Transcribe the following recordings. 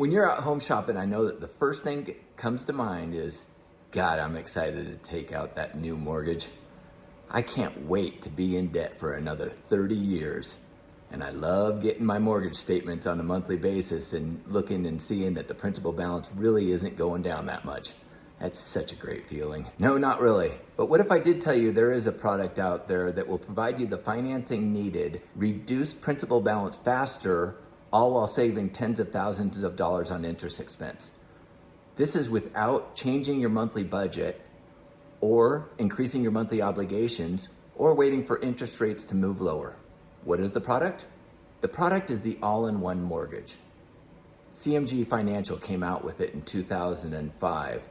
When you're out home shopping, I know that the first thing that comes to mind is, God, I'm excited to take out that new mortgage. I can't wait to be in debt for another 30 years. And I love getting my mortgage statements on a monthly basis and looking and seeing that the principal balance really isn't going down that much. That's such a great feeling. No, not really. But what if I did tell you there is a product out there that will provide you the financing needed, reduce principal balance faster, all while saving tens of thousands of dollars on interest expense? This is without changing your monthly budget or increasing your monthly obligations or waiting for interest rates to move lower. What is the product? The product is the all-in-one mortgage. CMG Financial came out with it in 2005,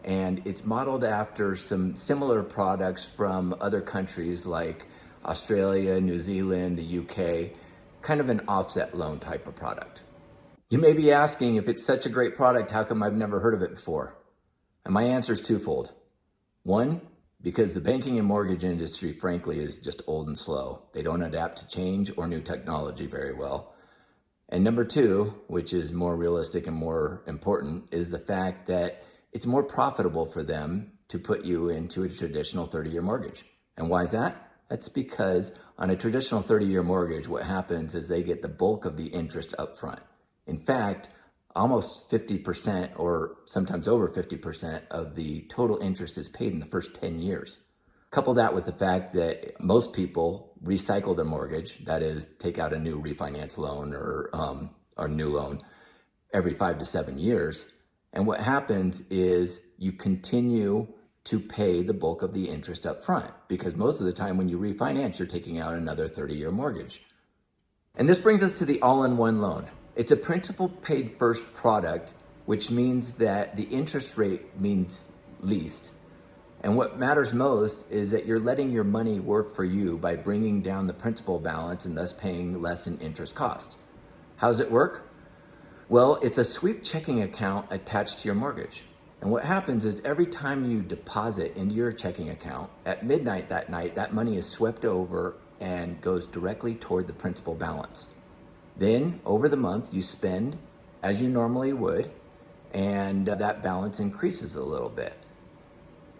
and it's modeled after some similar products from other countries like Australia, New Zealand, the UK, kind of an offset loan type of product. You may be asking, if it's such a great product, how come I've never heard of it before? And my answer is twofold. One, because the banking and mortgage industry, frankly, is just old and slow. They don't adapt to change or new technology very well. And number two, which is more realistic and more important, is the fact that it's more profitable for them to put you into a traditional 30-year mortgage. And why is that? That's because on a traditional 30-year mortgage, what happens is they get the bulk of the interest up front. In fact, almost 50% or sometimes over 50% of the total interest is paid in the first 10 years. Couple that with the fact that most people recycle their mortgage, that is, take out a new refinance loan or new loan every 5 to 7 years. And what happens is you continue to pay the bulk of the interest up front, because most of the time when you refinance, you're taking out another 30-year mortgage. And this brings us to the all-in-one loan. It's a principal paid first product, which means that the interest rate means least. And what matters most is that you're letting your money work for you by bringing down the principal balance and thus paying less in interest cost. How does it work? Well, it's a sweep checking account attached to your mortgage. And what happens is every time you deposit into your checking account, at midnight that night, that money is swept over and goes directly toward the principal balance. Then over the month, you spend as you normally would, and that balance increases a little bit.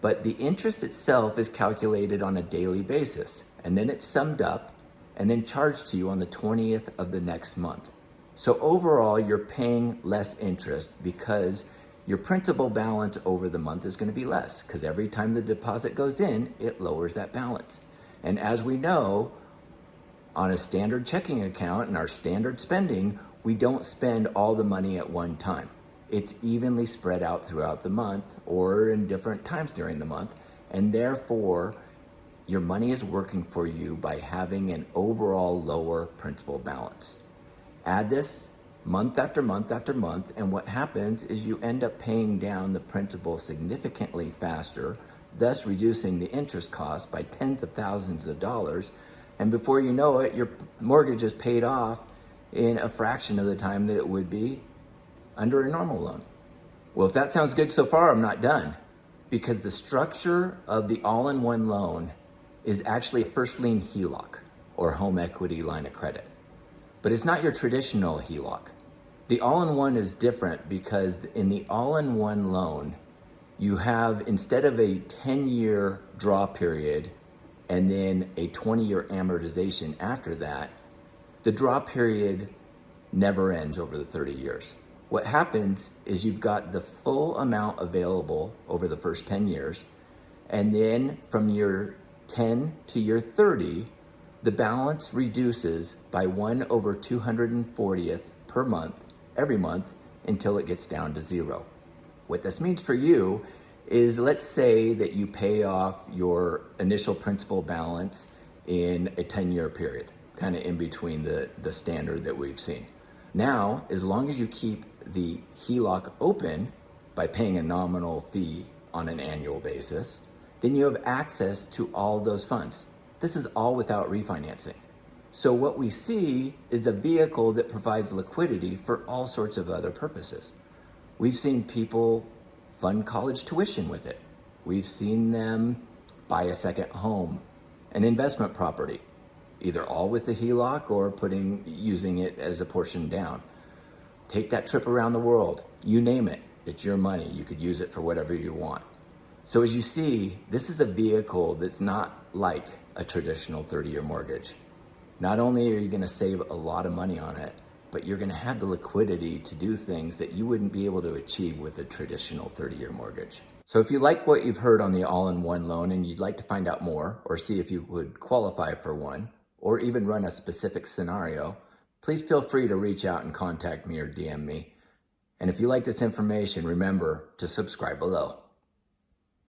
But the interest itself is calculated on a daily basis, and then it's summed up and then charged to you on the 20th of the next month. So overall, you're paying less interest because your principal balance over the month is going to be less, because every time the deposit goes in, it lowers that balance. And as we know, on a standard checking account and our standard spending, we don't spend all the money at one time. It's evenly spread out throughout the month or in different times during the month. And therefore, your money is working for you by having an overall lower principal balance. Add this month after month after month, and what happens is you end up paying down the principal significantly faster, thus reducing the interest cost by tens of thousands of dollars. And before you know it, your mortgage is paid off in a fraction of the time that it would be under a normal loan. Well, if that sounds good so far, I'm not done, because the structure of the all-in-one loan is actually a first lien HELOC, or home equity line of credit. But it's not your traditional HELOC. The all-in-one is different because in the all-in-one loan, you have, instead of a 10-year draw period and then a 20-year amortization after that, the draw period never ends over the 30 years. What happens is you've got the full amount available over the first 10 years, and then from year 10 to year 30, the balance reduces by 1/240th per month, every month, until it gets down to zero. What this means for you is, let's say that you pay off your initial principal balance in a 10-year period, kind of in between the standard that we've seen. Now, as long as you keep the HELOC open by paying a nominal fee on an annual basis, then you have access to all those funds. This is all without refinancing. So what we see is a vehicle that provides liquidity for all sorts of other purposes. We've seen people fund college tuition with it. We've seen them buy a second home, an investment property, either all with the HELOC or using it as a portion down. take that trip around the world. You name it, it's your money. You could use it for whatever you want. So as you see, this is a vehicle that's not like a traditional 30-year mortgage. Not only are you gonna save a lot of money on it, but you're gonna have the liquidity to do things that you wouldn't be able to achieve with a traditional 30-year mortgage. So if you like what you've heard on the all-in-one loan and you'd like to find out more or see if you would qualify for one, or even run a specific scenario, please feel free to reach out and contact me or DM me. And if you like this information, remember to subscribe below.